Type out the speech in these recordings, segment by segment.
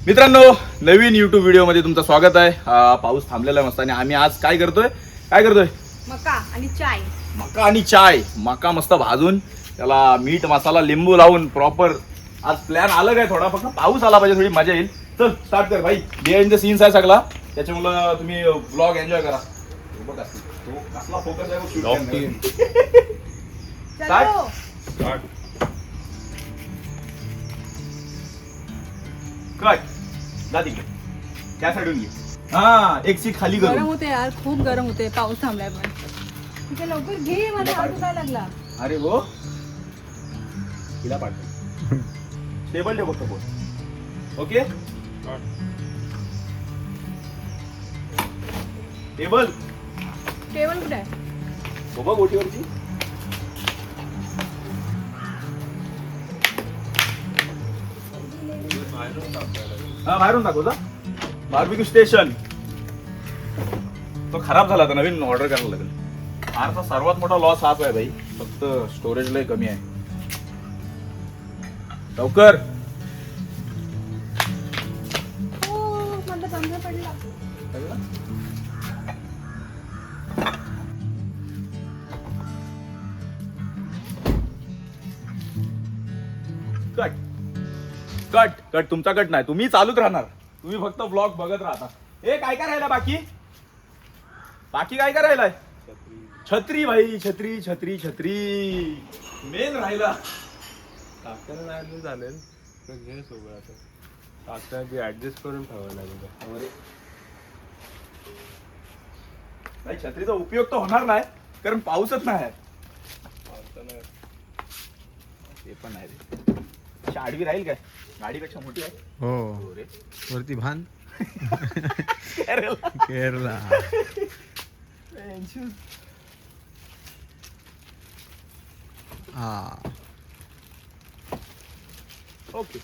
मित्रांनो, नवीन YouTube video मध्ये तुमचं स्वागत आहे. पाऊस थांबलेला आहे मस्त आणि आम्ही आज काय करतोय मका आणि चाय. मका आणि चाय. मका मस्त भाजून त्याला मीठ मसाला लिंबू लावून प्रॉपर. आज प्लॅन आलं काय थोडा, फक्त पाऊस आला पाहिजे, थोडी मजा येईल. चल स्टार्ट कर भाई. बिहाइंड द सीन्स आहे सगळा, त्याच्यामुळे तुम्ही व्लॉग एन्जॉय करा. बघा तो कसला फोकस आहे शूट स्टार्ट कट. जा तिकडे त्या साईडून घे. हा, एक सीट खाली गरम करू. होते यार, खूप गरम होते. पाऊस थांबलाय पण ठीक आहे, लवकर घे. मला हात दुखायला लागला. अरे हो, तिला पाठव. टेबल ठेव फक्त बोल. ओके, टेबल टेबल कुठे आहे? हो बघ ओटीवरची. हा, बाहेरून दाखवता. बार्बिक्यू स्टेशन तो खराब झाला, तर नवीन ऑर्डर करायला लागेल. कारचा सर्वात मोठा लॉस हाच आहे भाई, फक्त स्टोरेज लय कमी आहे. लवकर. मला बंद पडला. Cut cut cut. तुमचा कट नाही, तुम्ही चालूच राहणार. तुम्ही फक्त ब्लॉग बघत राहता. हे काय काय राहिला बाकी काय काय राहिलाय? छत्री भाई, छत्री छत्री छत्री मेन राहिला. टाकताना नाही चालेल तर घे सोबत. आता टाकताना ती ऍडजस्ट करून ठेवायला लागेल. भाई छत्रीचा उपयोग तर होणार नाही, कारण पाऊसच नाही आहे. पावसानं ते पण आहे रे. अशी आडवी राहील काय? गाडीपेक्षा मोठी आहे. हो रे वरती भान केरला. केरला. हा ओके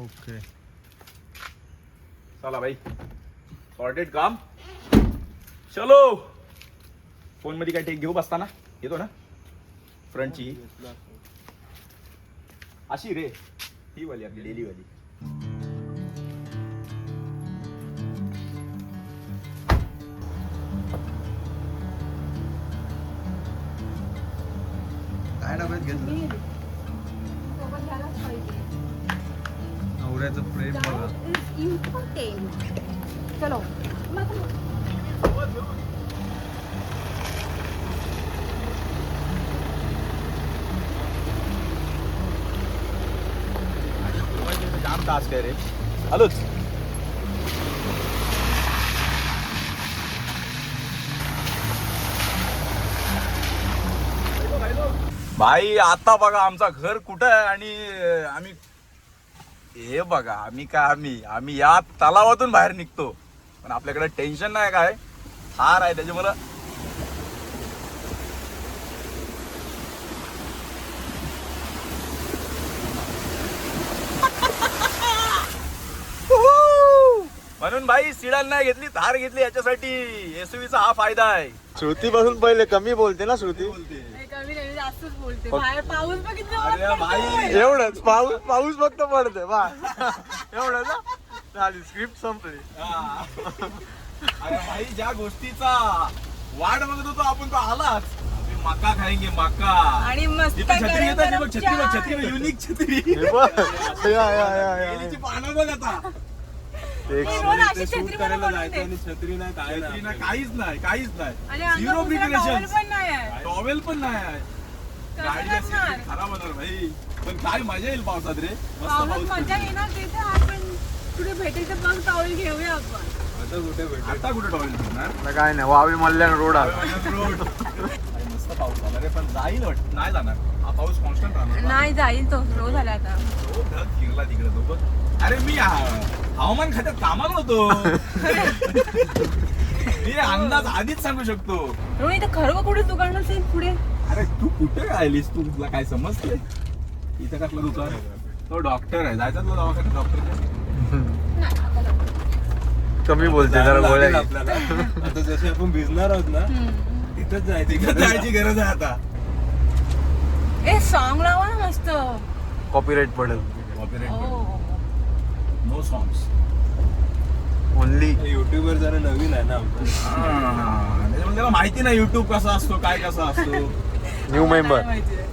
ओके. चला भाई, सॉर्टेड काम. चलो. फोन मध्ये काय टेक घेऊ बसताना? येतो ना फ्रंटची अशी रे, ही वाली आपली डेली वाली. काय डब्यात घेतलं? मी सोबत घ्यायलाच पाहिजे. नवऱ्याचं प्रेम बघा. That is important. चलो जाम टास्क आहे रे. हॅलोच. भाई आता बघा आमचा घर कुठं आहे आणि आम्ही हे बघा, आम्ही या तलावातून बाहेर निघतो. पण आपल्याकडे टेन्शन नाही, काय हार आहे त्याच्यामुळं. म्हणून भाई सिडान नाही घेतली, थार घेतली. याच्यासाठी एसयूव्हीचा हा फायदा आहे. श्रुती पासून पहिले कमी बोलते ना श्रुती. कमी नाही, जास्तच बोलते. बाहेर पाऊस बघितलं. अरे भाई, एवढंच पाऊस फक्त पडते बा. एवढं ना झाली, स्क्रिप्ट संपली. अरे भाई, ज्या गोष्टीचा वाट बघत होतो आपण तो आलाच. मका खाएंगे मका. आणि मस्त छत्री गरम येतात, गरम छत्री चहा. युनिक छत्री. हे बघ. या. केळीची पानं बघ आता. एक मी रोज अशी शूट छत्री करायला बनवून जायचं देते. आणि छत्री नाही काय छत्री नाही. नाही, काहीच नाही. आणि झिरो अंगावर टॉवेल प्रिपरेशन. पण नाही आहे. टॉवेल पण नाही आहे. कसं गाडीला करणार? सीट खराब होणार भाई. पण काय मजा येईल पावसात रे. मस्त पावसात पाऊस मजा पडतो. येणार. तिथे आपण कुठे भेटेल तर मग टॉवेल घेऊया आपण. आता कुठे भेटेल? आता कुठे टॉवेल घेणार? आता काय नाही, वावी मल्याण रोड आला. अरे मस्त पाऊस आला रे, पण जाईल वाटत. नाही जाणार, हा पाऊस कॉन्स्टंट राहणार. नाही जाईल, तो स्लो झाला आता. तो ढग फिरला तिकडे तो बघ. अरे मी हवामान खात्यात कामाला होतो. मी अंदाज आधीच सांगू शकतो. म्हणून इथं खरं कुठे दुकान असेल पुढे? अरे तू कुठे आलीस? तुला काय समजते? इथं कसलं दुकान? तो डॉक्टर आहे, जायचं तुला दवाखान्यात डॉक्टर. कमी बोलते जरा गोळ्या घे. आपल्याला आता जसे आपण भिजणार आहोत ना तिथंच जायची गरज आहे आता. ए सॉन्ग लावा ना मस्त. कॉपीराइट पडेल. Copyright oh no songs. Only YouTuber जरा नवीन आहे ना आमचं. त्याच्यामुळे त्याला माहिती नाही युट्यूब कसा असतो काय कसा असतो. न्यू मेंबर काय माहितीये.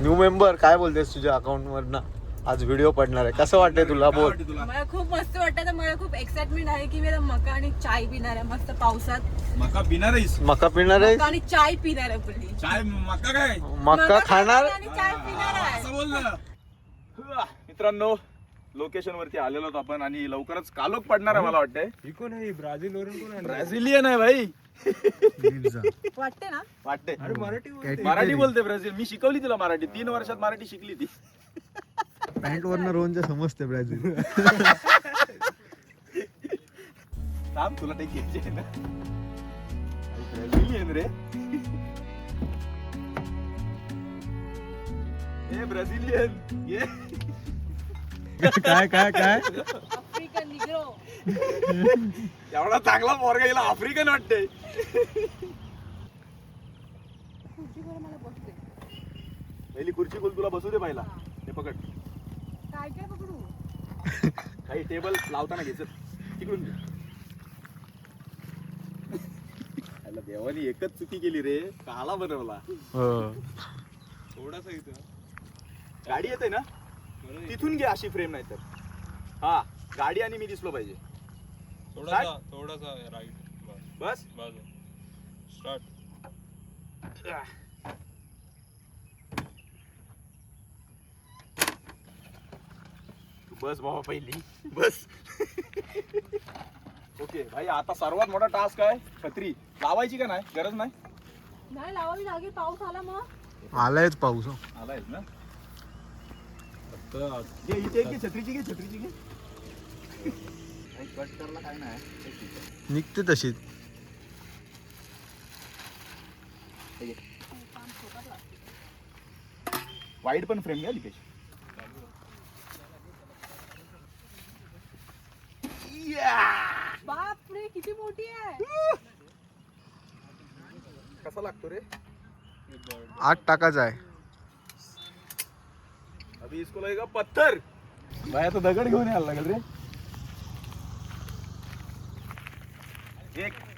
न्यू मेंबर काय बोलतेस तुझ्या अकाउंट वरनं आज व्हिडिओ पडणार आहे कसं वाटतंय तुला काय बोल वाटतं तुला? मला खूप मस्त वाटतं तर मला खूप एक्साइटमेंट आहे की मी आता मका आणि चाय पिणार आहे मस्त पावसात. मका पिणार आहेस? मका पिणार आहे मका आणि चाय पिणार आहे पुढली. चाय मका काय मका खाणार आणि चाय पिणार आहे. असं बोललं. मित्रांनो लोकेशन वरती आलेलो आहोत आपण आणि लवकरच कालोख पडणार आहे मला वाटतंय. ही कोण आहे ब्राझील वरून कोण आहे ब्राझिलियन आहे भाई. वाटते ना. वाटते अरे मराठी बोलते. मराठी बोलते ब्राझील. मी शिकवली तिला मराठी 3 वर्षात मराठी शिकली ती. पॅन्ट वरनं रोहनच्या समजते ब्राझील थांब तुला ते घ्यायचे आहे ना. ब्राझिलियन रे. ए ब्राझिलियन ये. काय काय काय आफ्रिकन निग्रो. एवढा चांगला पोरगा हिला आफ्रिकन वाटते. खुर्चीवर मला बसते. पहिली खुर्ची बोल तुला बसू दे पहिला. हे पकड काय काय पकडू. काही टेबल लावताना घ्यायचं तिकडून घे. याला देवानी एकच चुकी केली रे काला बनवला. थोडासा इथं गाडी येते ना तिथून घे अशी फ्रेम नाही तर. हा गाडी आणि मी दिसलो पाहिजे. थोडासा राईट बस बाजू स्टार्ट. तू बस बाबा पहिली बस. ओके भाई आता सर्वात मोठा टास्क आहे छत्री लावायची का नाही गरज नाही. नाही लावावी लागेल पाऊस आला मग. आलायच पाऊस आलाय ना. घे इथे घे छत्रीची घे छत्रीची घे. कट करला काय नाही. निघते तशीच वाईड पण फ्रेम घ्या लिकेश. बापरे किती मोठी आहे. कसा लागतो रे. 8 टाकाचा आहे अभी इसको लगेगा पत्थर. भाई आता दगड घेऊन यायला लागेल रे.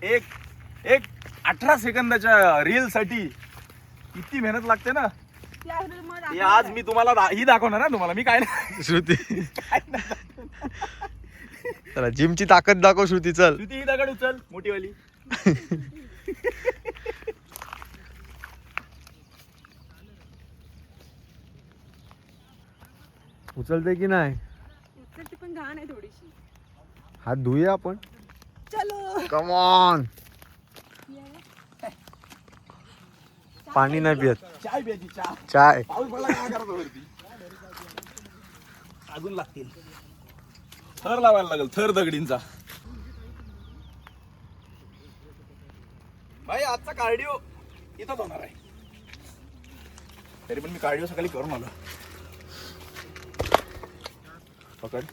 एक 18 सेकंदाच्या रील साठी किती मेहनत लागते ना. हे आज मी तुम्हाला ही दाखवणार ना तुम्हाला मी काय नाही. श्रुती चला जिमची ताकद दाखव श्रुती चल तू ती ही दगड उचल मोठीवाली. उचलते की नाही उचलते पण घाण आहे थोडीशी. हात धुया आपण चलो. कम ऑन पाणी नाही पियत चाय प्यायची चहा. चाय पाऊस पडला काय करतो वरती. अजून लागतील थर लावायला लागेल थर दगडींचा. भाई आजचा कार्डिओ इथंच होणार आहे. तरी पण मी कार्डिओ सकाळी करून आलो. पकड.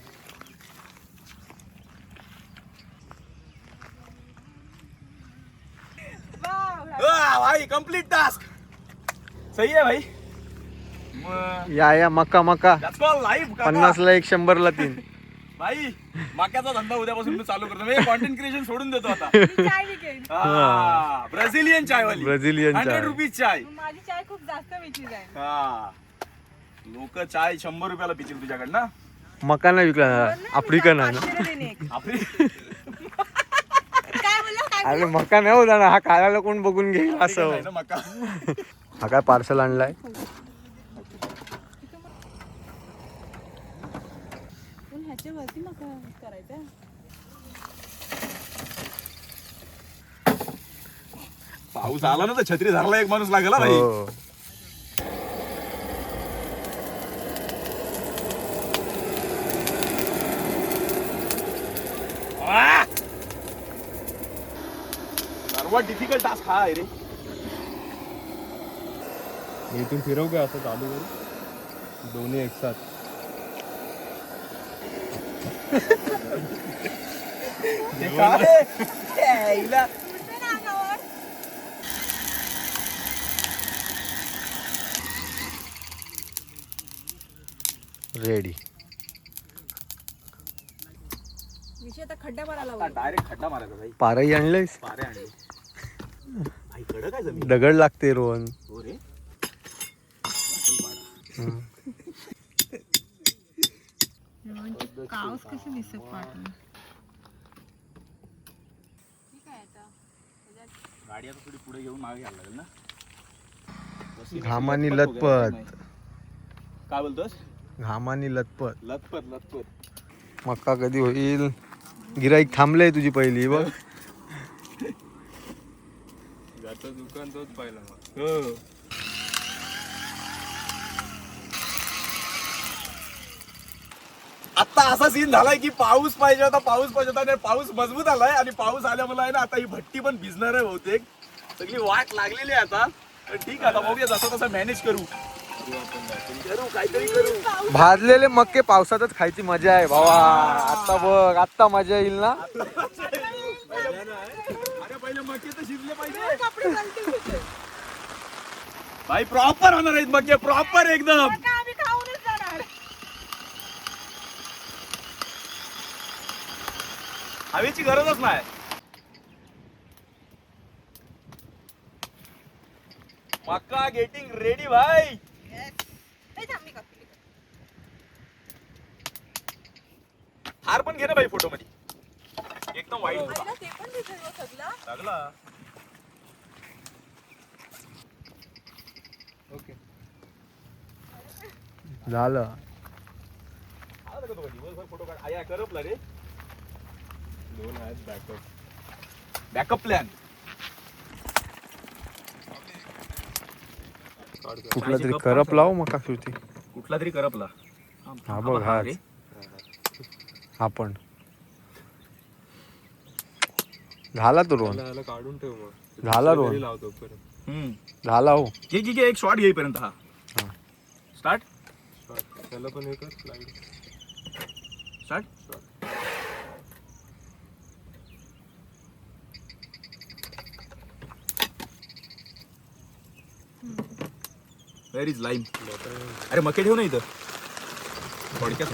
भाई कंप्लीट टास्क सही है भाई. या मका मका That's called life, काका. 50 ला 1 100 ला 3 भाई मक्याचा धंदा उद्यापासून मी चालू करतो. मी कॉन्टेंट क्रिएशन सोडून देतो आता. मी चाय विकेन. ब्राझिलियन चाय वाली. Brazilian चाय. 100 रुपीज चाय. माझी चाय खूप जास्त विकली जाईल. हा लोक चाय 100 रुपयाला पितील तुझ्याकडनं. मका नाही विकला आफ्रिकन आहे ना 500 देणे एक. आपली काय बोलला काय अरे मका नाही होता ना हा खायला कोण बघून घेईल नाही असं ना मका. हा काय पार्सल आणलाय पण ह्याच्यावरती मग करायचं. पाऊस आला ना तर छत्री धरला एक माणूस लागला भाई. हो. सर्वात डिफिकल्ट टास्क हा आहे रे. इथून फिरव का असं चालू करू दोन्ही एक साथ. हे काय? यायला. रेडी विषय आता खड्डा मारायला लावला. डायरेक्ट खड्डा मारायचा भाई. पारही आणलंयस पारे आणले भाई. कडक काय जमीन. दगड लागते रोहन. हो रे. कावस कसे दिसत पाठवून. गाडी आता थोडी पुढे घेऊन मागे घ्यायला लागेल ना. घामानी लतपत. काय बोलतोस. घामानी लतपत. लतपत. मक्का कधी होईल. गिराईक थांबले तुझी पहिली बघ. ज्याचं दुकान तोच पाहिला मग. हो. आता असा सीन झालाय की पाऊस पाहिजे होता आणि पाऊस मजबूत आलाय आणि पाऊस आल्यामुळे आहे ना आता ही भट्टी पण भिजणार आहे बहुतेक. सगळी वाट लागलेली आहे आता. तर ठीक आहे आता बघूया जसं तसं मॅनेज करू काहीतरी करू. भाजलेले मक्के पावसातच खायची मजा आहे भावा. आता बघ आता मजा येईल ना. अरे पहिले मक्के तर शिजले पाहिजे भाई. प्रॉपर होणार आहेत मक्के. प्रॉपर एकदम. हवेची गरजच नाही. मक्का गेटिंग रेडी भाई. हार पण घे ना भाई फोटो मध्ये. एकदम वाईट लागला. ओके. झालं. दिवसभर फोटो काढ. आया करपला रे. 2 आहेत बॅकअप. Backup plan. कुठला तरी करप लाव मका श्रुती. कुठला तरी करपला. हा बघ हा आपण झाला तो रोहन. त्याला काढून ठेव मग. झाला रोहन. घरी लावतो परत. झाला हो. घे एक शॉट घेईपर्यंत. हा स्टार्ट. त्याला पण एकच slide. Start. Where is line. अरे मके ठेव ना इथं थोडक्यात.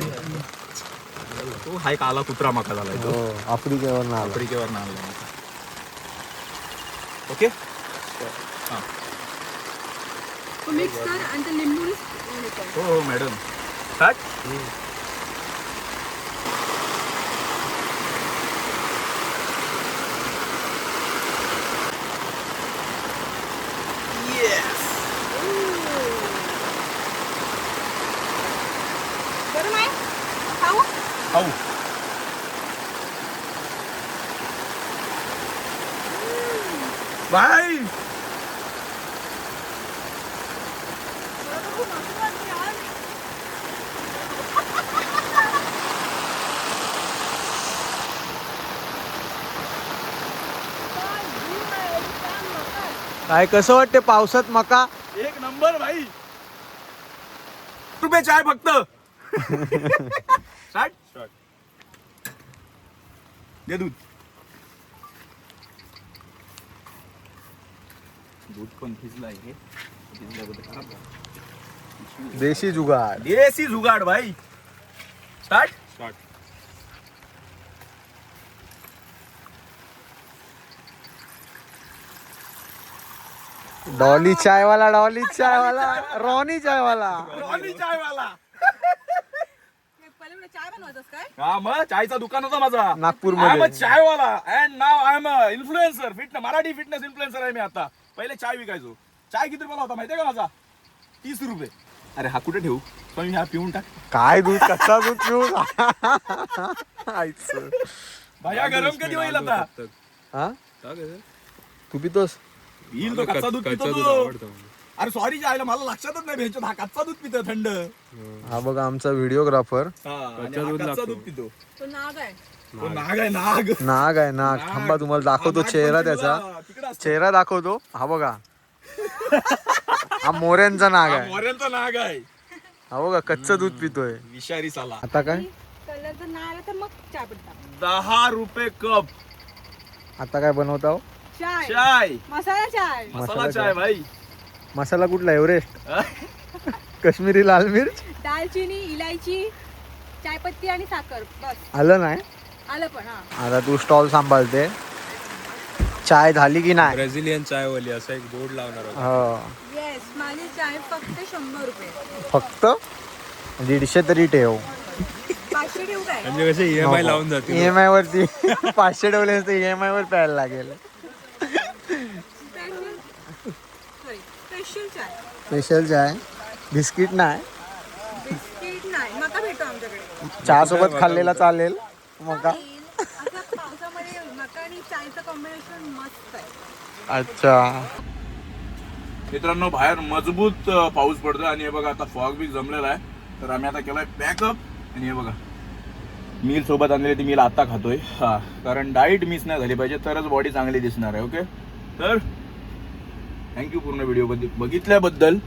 तो हाय काला कुत्रा मका झालाय तो. हो आफ्रिकेवर ना आला. आफ्रिकेवर ना आला. ओके. मिक्स कर आणि ते लिंबू हो मॅडम. स्टार्ट. गरम आहे खाऊ. खाऊ. भाई काय कसं वाटते पावसात मका. एक नंबर भाई. रुपये चाय फक्त. स्टार्ट. दे दूध. दूध पण भिजलाय हे. देशी जुगाड. देसी जुगाड भाई. स्टार्ट. डॉली चायवाला. रॉनी चायवाला. रॉनी चायवाला. पहिले चाय बनवतोस काय. हा मग चायचा दुकान होता माझा नागपूर आय एम मध्ये. Chaiwala and now I am influencer. Marathi fitness influencer आहे मी आता. पहिले चाय विकायचो. चाय किती रुपयाला होता माहितीये का माझा. 30 रुपये. अरे हा कुठे ठेवू. पण मी हा पिऊन टाक. काय दूध कच्चा दूध पिऊन. आईचं. भैया गरम कधी होईल आता. हा तू पितोस. येईल तो कच्चा दूध पितो तो. अरे सॉरी जायला मला लक्षातच नाही भेटत. हा कच्चा दूध पितो थंड. हा बघा आमचा व्हिडिओग्राफर. कच्चा दूध पितो. तो नाग आहे. तो नाग आहे नाग. नाग आहे नाग. थांबा तुम्हाला दाखवतो चेहरा त्याचा. चेहरा दाखवतो. हा बघा हा मोऱ्यांचा नाग आहे. मोऱ्यांचा नाग आहे. हा बघा कच्चं दूध पितोय. विषारी साला. आता काय कलरचं नाग आलं तर मग चहा पिता. 10 रुपये कप. आता काय बनवता. चाय. चाय. मसाला चाय. मसाला चाय भाई. मसाला कुठला एव्हरेस्ट. काश्मीरी लाल मिर्च. दालचिनी इलायची चायपत्ती आणि साखर बस. आलं नाही. आलं पण हा. आता तू स्टॉल सांभाळते. चाय झाली की नाही? ब्राझिलियन चायवाली असा एक बोर्ड लावणार होता. हो. येस, माझी चाय फक्त 100 रुपये. फक्त 150 तरी ठेव. 500 ठेवू काय? म्हणजे कसे EMI लावून जाते. EMI वरती 500 ठेवले तर EMI वर प्यायला लागेल. स्पेशल चाय. स्पेशल चाय, बिस्किट नाही. बिस्किट नाही, मका भेटतो आमच्याकडे. चहा सोबत खाल्लेला चालेल मका. आता पावसामध्ये मका आणि चायचं कॉम्बिनेशन मस्त आहे. अच्छा. मित्रांनो बाहेर मजबूत पाऊस पडतोय आणि हे बघा आता फॉग बी जमलेला आहे. तर आम्ही आता केलाय पॅकअप आणि हे बघा मील सोबत आणलेली ती मील आता खातोय. हा, कारण डाईट मिस नाही झाली पाहिजे तरच बॉडी चांगली दिसणार आहे. ओके, तर थँक्यू पूर्ण व्हिडिओ बघितल्याबद्दल.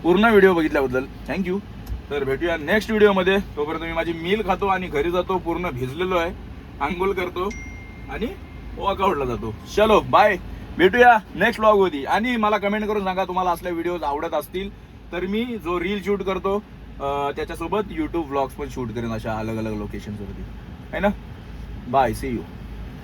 पूर्ण व्हिडिओ बघितल्याबद्दल थँक्यू. तर भेटूया नेक्स्ट व्हिडिओमध्ये. तोपर्यंत मी माझी मील खातो आणि घरी जातो. पूर्ण भिजलेलो आहे, आंघोळ करतो आणि वर्कआउटला जातो. चलो बाय, भेटूया नेक्स्ट व्लॉग होती. आणि मला कमेंट करून सांगा तुम्हाला असले व्हिडिओज आवडत असतील तर मी जो रील शूट करतो त्याच्यासोबत यूट्यूब व्लॉग्स पण शूट करेन अशा अलग अलग लोकेशन्सवरती, आहे ना. Bye, see you.